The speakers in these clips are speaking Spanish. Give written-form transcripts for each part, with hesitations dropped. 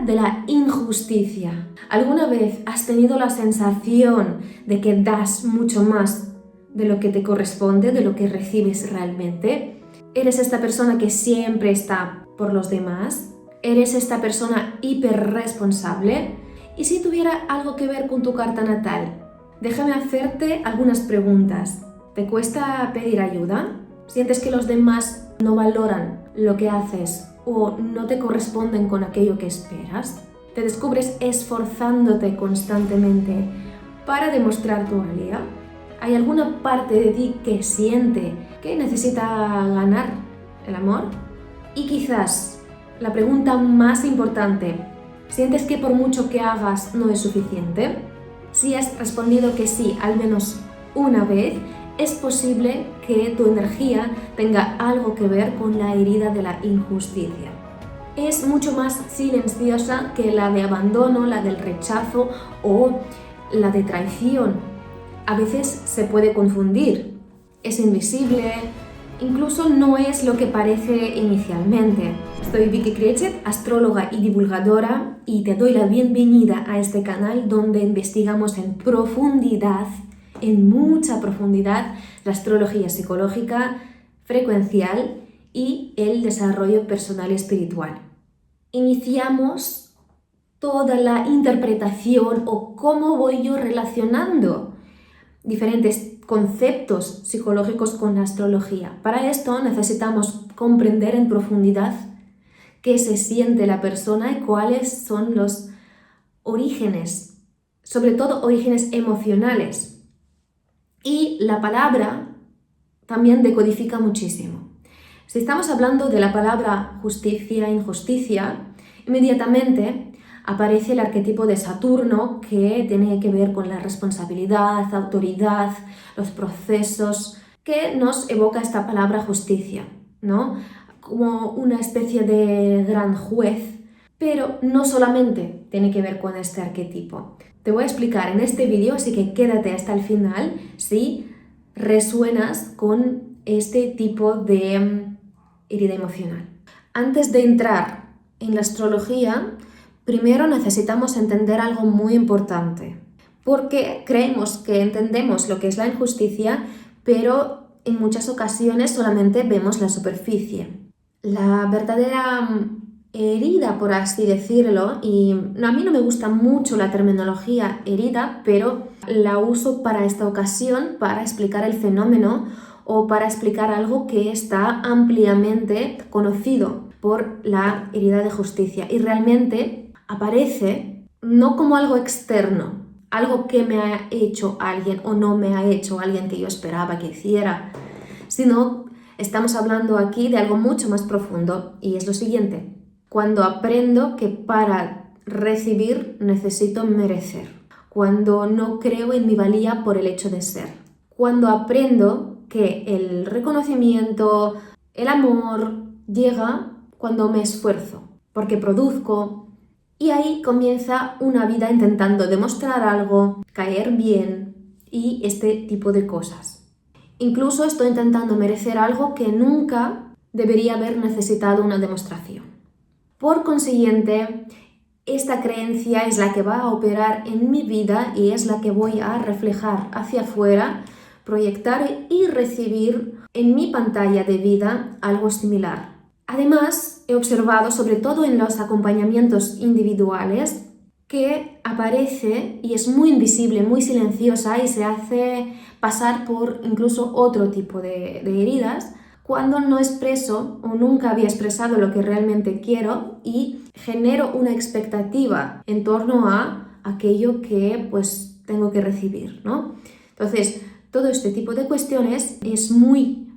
de la injusticia. ¿Alguna vez has tenido la sensación de que das mucho más de lo que te corresponde, de lo que recibes realmente? ¿Eres esta persona que siempre está por los demás? ¿Eres esta persona hiperresponsable? ¿Y si tuviera algo que ver con tu carta natal? Déjame hacerte algunas preguntas. ¿Te cuesta pedir ayuda? ¿Sientes que los demás no valoran lo que haces o no te corresponden con aquello que esperas? ¿Te descubres esforzándote constantemente para demostrar tu valía? ¿Hay alguna parte de ti que siente que necesita ganar el amor? Y quizás la pregunta más importante, ¿sientes que por mucho que hagas no es suficiente? Si has respondido que sí al menos una vez, es posible que tu energía tenga algo que ver con la herida de la injusticia. Es mucho más silenciosa que la de abandono, la del rechazo o la de traición. A veces se puede confundir, es invisible, incluso no es lo que parece inicialmente. Soy Vicky Krejcik, astróloga y divulgadora, y te doy la bienvenida a este canal donde investigamos en profundidad, en mucha profundidad, la astrología psicológica, frecuencial y el desarrollo personal y espiritual. Iniciamos toda la interpretación o cómo voy yo relacionando diferentes conceptos psicológicos con la astrología. Para esto necesitamos comprender en profundidad qué se siente la persona y cuáles son los orígenes, sobre todo orígenes emocionales. Y la palabra también decodifica muchísimo. Si estamos hablando de la palabra justicia, injusticia, inmediatamente aparece el arquetipo de Saturno, que tiene que ver con la responsabilidad, autoridad, los procesos, que nos evoca esta palabra justicia, ¿no? Como una especie de gran juez, pero no solamente tiene que ver con este arquetipo. Te voy a explicar en este vídeo, así que quédate hasta el final si resuenas con este tipo de herida emocional. Antes de entrar en la astrología, primero necesitamos entender algo muy importante, porque creemos que entendemos lo que es la injusticia, pero en muchas ocasiones solamente vemos la superficie. La verdadera herida, por así decirlo, y a mí no me gusta mucho la terminología herida, pero la uso para esta ocasión, para explicar el fenómeno o para explicar algo que está ampliamente conocido por la herida de justicia y realmente aparece no como algo externo, algo que me ha hecho alguien o no me ha hecho alguien que yo esperaba que hiciera, sino estamos hablando aquí de algo mucho más profundo y es lo siguiente: cuando aprendo que para recibir necesito merecer, cuando no creo en mi valía por el hecho de ser, cuando aprendo que el reconocimiento, el amor llega cuando me esfuerzo, porque produzco, y ahí comienza una vida intentando demostrar algo, caer bien y este tipo de cosas. Incluso estoy intentando merecer algo que nunca debería haber necesitado una demostración. Por consiguiente, esta creencia es la que va a operar en mi vida y es la que voy a reflejar hacia afuera, proyectar y recibir en mi pantalla de vida algo similar. Además, he observado, sobre todo en los acompañamientos individuales, que aparece y es muy invisible, muy silenciosa y se hace pasar por incluso otro tipo de heridas, cuando no expreso o nunca había expresado lo que realmente quiero y genero una expectativa en torno a aquello que pues tengo que recibir, ¿no? Entonces, todo este tipo de cuestiones es muy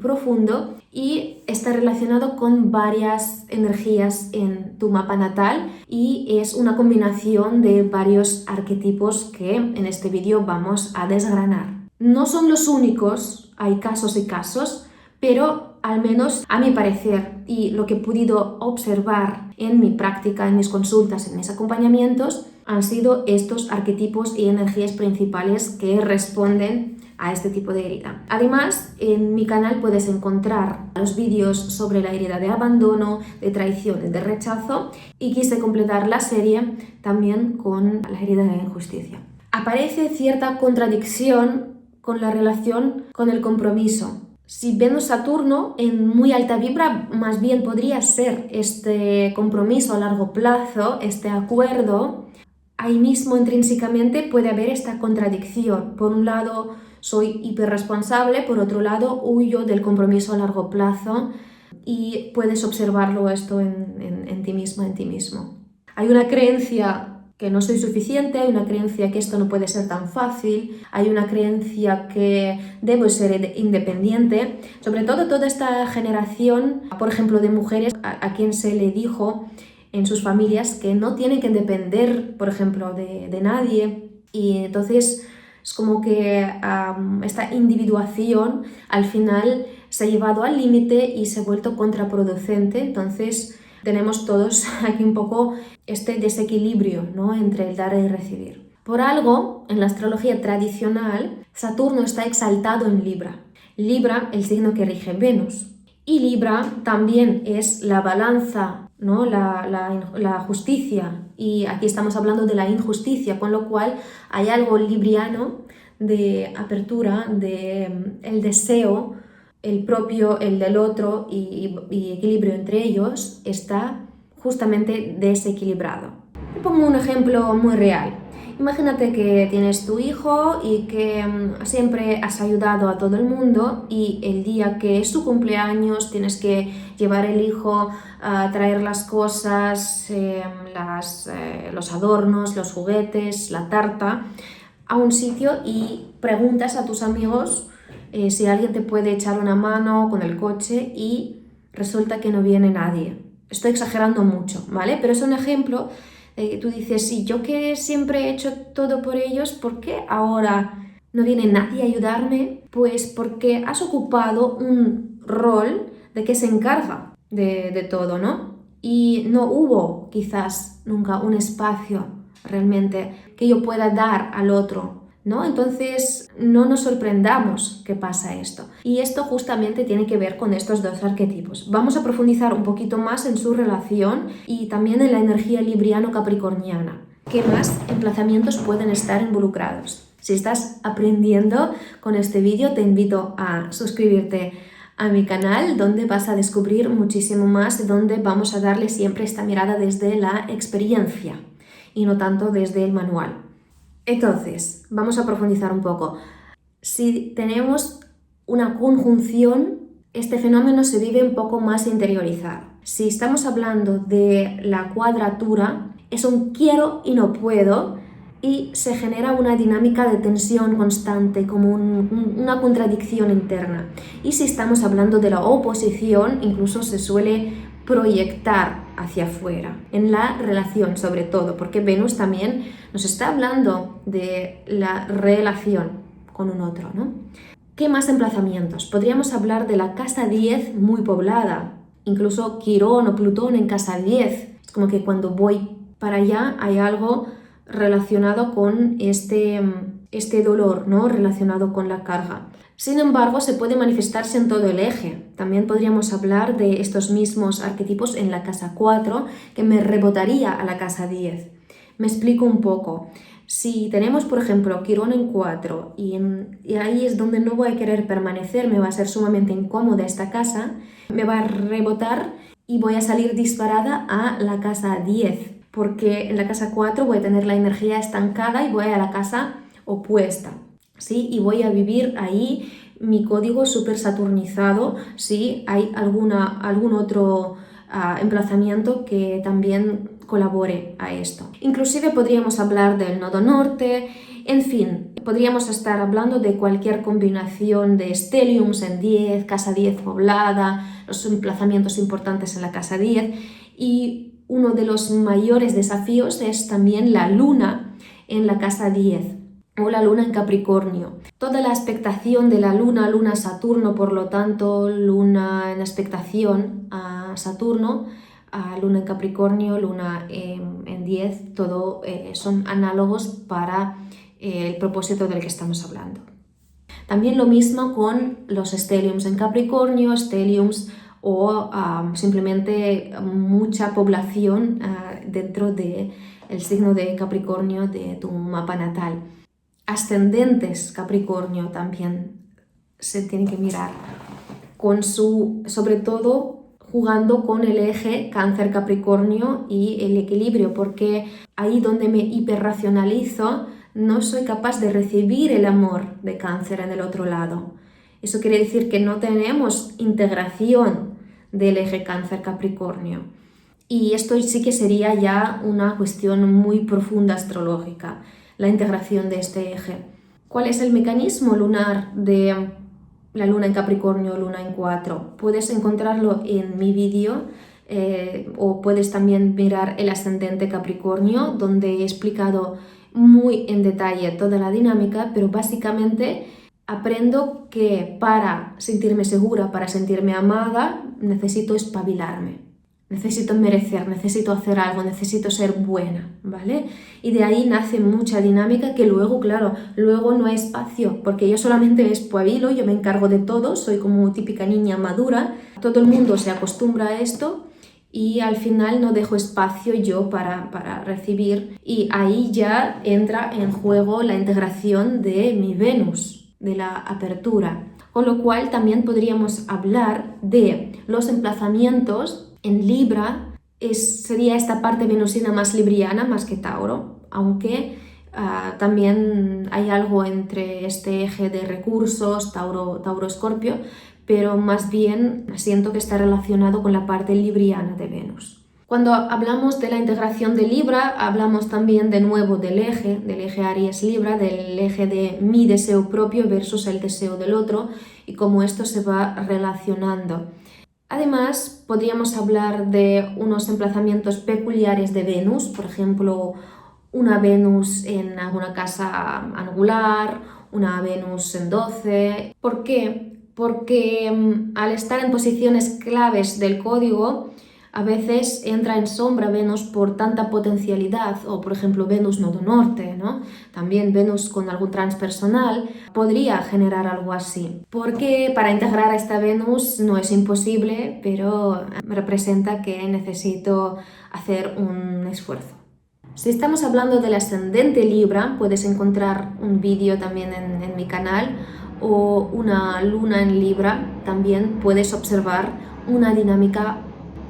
profundo y está relacionado con varias energías en tu mapa natal y es una combinación de varios arquetipos que en este vídeo vamos a desgranar. No son los únicos, hay casos y casos, pero al menos a mi parecer y lo que he podido observar en mi práctica, en mis consultas, en mis acompañamientos, han sido estos arquetipos y energías principales que responden a este tipo de herida. Además, en mi canal puedes encontrar los vídeos sobre la herida de abandono, de traición y de rechazo, y quise completar la serie también con la herida de la injusticia. Aparece cierta contradicción con la relación con el compromiso. Si Venus-Saturno en muy alta vibra, más bien podría ser este compromiso a largo plazo, este acuerdo. Ahí mismo intrínsecamente puede haber esta contradicción. Por un lado, soy hiperresponsable, por otro lado, huyo del compromiso a largo plazo, y puedes observarlo esto en ti misma, en ti mismo. Hay una creencia que no soy suficiente, hay una creencia que esto no puede ser tan fácil, hay una creencia que debo ser independiente. Sobre todo toda esta generación, por ejemplo, de mujeres a quien se le dijo en sus familias que no tienen que depender, por ejemplo, de nadie, y entonces es como que esta individuación al final se ha llevado al límite y se ha vuelto contraproducente. Entonces tenemos todos aquí un poco este desequilibrio, ¿no?, entre el dar y recibir. Por algo, en la astrología tradicional, Saturno está exaltado en Libra. Libra, el signo que rige Venus. Y Libra también es la balanza, ¿no?, la justicia. Y aquí estamos hablando de la injusticia, con lo cual hay algo libriano de apertura, de el deseo, el propio, el del otro y equilibrio entre ellos está justamente desequilibrado. Te pongo un ejemplo muy real. Imagínate que tienes tu hijo y que siempre has ayudado a todo el mundo, y el día que es su cumpleaños tienes que llevar el hijo a traer las cosas, los adornos, los juguetes, la tarta a un sitio, y preguntas a tus amigos si alguien te puede echar una mano con el coche, y resulta que no viene nadie. Estoy exagerando mucho, ¿vale? Pero es un ejemplo. Tú dices, sí, yo que siempre he hecho todo por ellos, ¿por qué ahora no viene nadie a ayudarme? Pues porque has ocupado un rol de que se encarga de todo, ¿no? Y no hubo quizás nunca un espacio realmente que yo pueda dar al otro, ¿no? Entonces no nos sorprendamos que pasa esto. Y esto justamente tiene que ver con estos dos arquetipos. Vamos a profundizar un poquito más en su relación y también en la energía libriano-capricorniana. ¿Qué más emplazamientos pueden estar involucrados? Si estás aprendiendo con este vídeo, te invito a suscribirte a mi canal, donde vas a descubrir muchísimo más, donde vamos a darle siempre esta mirada desde la experiencia y no tanto desde el manual. Entonces, vamos a profundizar un poco. Si tenemos una conjunción, este fenómeno se vive un poco más interiorizado. Si estamos hablando de la cuadratura, es un quiero y no puedo, y se genera una dinámica de tensión constante, como una contradicción interna. Y si estamos hablando de la oposición, incluso se suele proyectar hacia afuera, en la relación sobre todo, porque Venus también nos está hablando de la relación con un otro, ¿no? ¿Qué más emplazamientos? Podríamos hablar de la casa 10 muy poblada, incluso Quirón o Plutón en casa 10. Es como que cuando voy para allá hay algo relacionado con este dolor, ¿no?, relacionado con la carga. Sin embargo, se puede manifestarse en todo el eje. También podríamos hablar de estos mismos arquetipos en la casa 4, que me rebotaría a la casa 10. Me explico un poco. Si tenemos, por ejemplo, Quirón en 4 y ahí es donde no voy a querer permanecer, me va a ser sumamente incómoda esta casa, me va a rebotar y voy a salir disparada a la casa 10, porque en la casa 4 voy a tener la energía estancada y voy a la casa opuesta, ¿sí? Y voy a vivir ahí mi código súper saturnizado, ¿sí? Hay algún otro emplazamiento que también colabore a esto. Inclusive podríamos hablar del nodo norte, en fin, podríamos estar hablando de cualquier combinación de stelliums en 10, casa 10 poblada, los emplazamientos importantes en la casa 10, y uno de los mayores desafíos es también la luna en la casa 10 o la luna en Capricornio. Toda la expectación de la luna Saturno, por lo tanto, luna en expectación a Saturno, a luna en Capricornio, luna en 10, todo son análogos para el propósito del que estamos hablando. También lo mismo con los stelliums en Capricornio, stelliums o simplemente mucha población dentro del signo de Capricornio de tu mapa natal. Ascendentes Capricornio también se tiene que mirar, sobre todo jugando con el eje Cáncer Capricornio y el equilibrio, porque ahí donde me hiperracionalizo no soy capaz de recibir el amor de Cáncer en el otro lado. Eso quiere decir que no tenemos integración del eje Cáncer Capricornio. Y esto sí que sería ya una cuestión muy profunda astrológica, la integración de este eje. ¿Cuál es el mecanismo lunar de la luna en Capricornio o luna en 4? Puedes encontrarlo en mi vídeo o puedes también mirar el ascendente Capricornio, donde he explicado muy en detalle toda la dinámica, pero básicamente aprendo que para sentirme segura, para sentirme amada, necesito espabilarme. Necesito merecer, necesito hacer algo, necesito ser buena, ¿vale? Y de ahí nace mucha dinámica que luego, claro, luego no hay espacio, porque yo solamente me espabilo, yo me encargo de todo, soy como típica niña madura, todo el mundo se acostumbra a esto y al final no dejo espacio yo para recibir, y ahí ya entra en juego la integración de mi Venus, de la apertura. Con lo cual también podríamos hablar de los emplazamientos en Libra. Sería esta parte venusina más libriana, más que Tauro, aunque también hay algo entre este eje de recursos, Tauro-Escorpio, pero más bien siento que está relacionado con la parte libriana de Venus. Cuando hablamos de la integración de Libra, hablamos también de nuevo del eje Aries-Libra, del eje de mi deseo propio versus el deseo del otro y cómo esto se va relacionando. Además, podríamos hablar de unos emplazamientos peculiares de Venus, por ejemplo, una Venus en alguna casa angular, una Venus en 12. ¿Por qué? Porque al estar en posiciones claves del código, a veces entra en sombra Venus por tanta potencialidad, o por ejemplo Venus nodo norte, ¿no? También Venus con algún transpersonal podría generar algo así. Porque para integrar a esta Venus no es imposible, pero representa que necesito hacer un esfuerzo. Si estamos hablando del ascendente Libra, puedes encontrar un vídeo también en mi canal, o una luna en Libra, también puedes observar una dinámica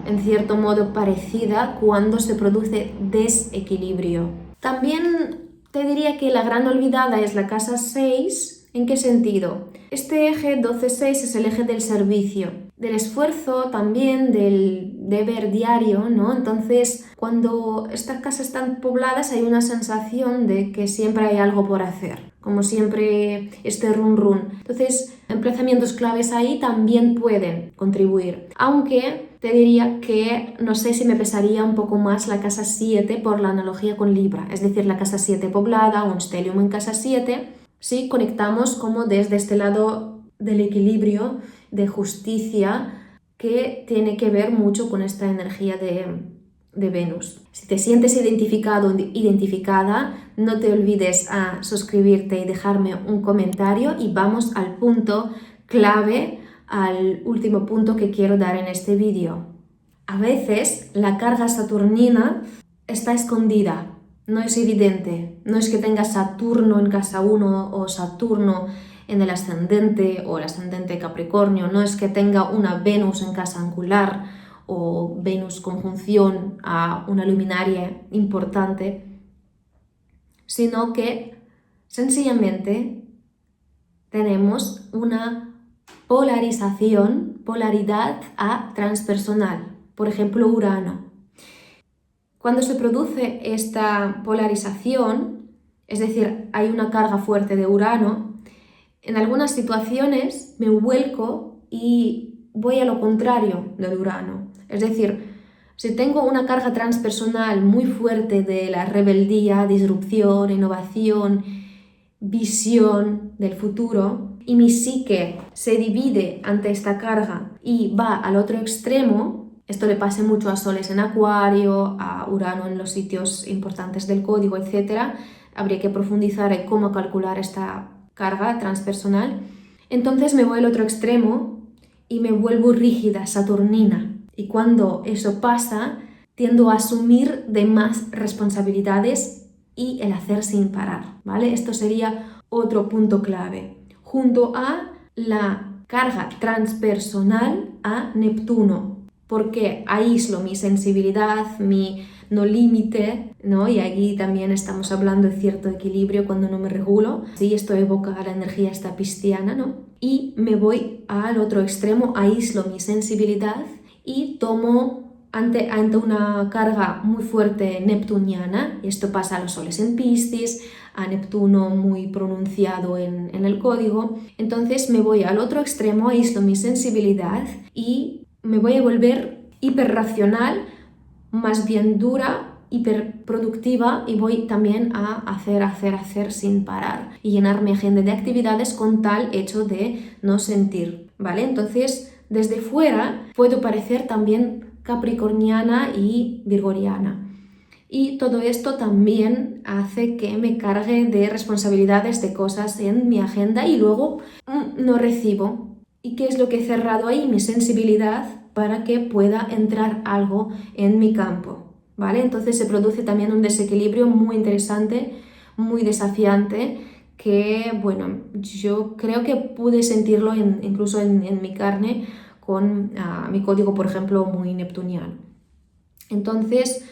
en cierto modo parecida cuando se produce desequilibrio. También te diría que la gran olvidada es la casa 6. ¿En qué sentido? Este eje 12-6 es el eje del servicio, del esfuerzo, también del deber diario, ¿no? Entonces, cuando estas casas están pobladas hay una sensación de que siempre hay algo por hacer, como siempre este run run. Entonces, emplazamientos claves ahí también pueden contribuir, aunque te diría que no sé si me pesaría un poco más la casa 7 por la analogía con Libra, es decir, la casa 7 poblada, un stellium en casa 7, si conectamos como desde este lado del equilibrio, de justicia, que tiene que ver mucho con esta energía de Venus. Si te sientes identificado, identificada, no te olvides a suscribirte y dejarme un comentario, y vamos al punto clave, al último punto que quiero dar en este vídeo. A veces la carga saturnina está escondida, no es evidente. No es que tengas Saturno en casa 1 o Saturno en el ascendente o el ascendente Capricornio, no es que tenga una Venus en casa angular o Venus conjunción a una luminaria importante, sino que sencillamente tenemos una polaridad a transpersonal, por ejemplo Urano. Cuando se produce esta polarización, es decir, hay una carga fuerte de Urano, en algunas situaciones me vuelco y voy a lo contrario del Urano. Es decir, si tengo una carga transpersonal muy fuerte de la rebeldía, disrupción, innovación, visión del futuro, y mi psique se divide ante esta carga y va al otro extremo, esto le pasa mucho a soles en Acuario, a Urano en los sitios importantes del código, etc. Habría que profundizar en cómo calcular esta carga transpersonal, entonces me voy al otro extremo y me vuelvo rígida, saturnina. Y cuando eso pasa, tiendo a asumir de más responsabilidades y el hacer sin parar, ¿vale? Esto sería otro punto clave. Junto a la carga transpersonal a Neptuno, porque aíslo mi sensibilidad, mi no límite, ¿no? Y aquí también estamos hablando de cierto equilibrio cuando no me regulo. Sí, esto evoca la energía esta pisciana, ¿no? Y me voy al otro extremo, aíslo mi sensibilidad y tomo ante una carga muy fuerte neptuniana, y esto pasa a los soles en Piscis, a Neptuno muy pronunciado en el código, entonces me voy al otro extremo, aíslo mi sensibilidad y me voy a volver hiperracional, más bien dura, hiperproductiva, y voy también a hacer sin parar y llenar mi agenda de actividades con tal hecho de no sentir, ¿vale? Entonces, desde fuera puedo parecer también capricorniana y virgoriana. Y todo esto también hace que me cargue de responsabilidades, de cosas en mi agenda y luego no recibo. ¿Y qué es lo que he cerrado ahí? Mi sensibilidad para que pueda entrar algo en mi campo, ¿vale? Entonces se produce también un desequilibrio muy interesante, muy desafiante, que, bueno, yo creo que pude sentirlo incluso en mi carne con mi código, por ejemplo, muy neptuniano. Entonces,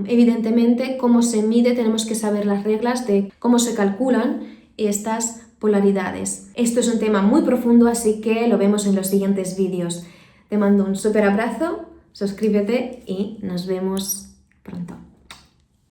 evidentemente, cómo se mide, tenemos que saber las reglas de cómo se calculan estas polaridades. Esto es un tema muy profundo, así que lo vemos en los siguientes vídeos. Te mando un súper abrazo, suscríbete y nos vemos pronto.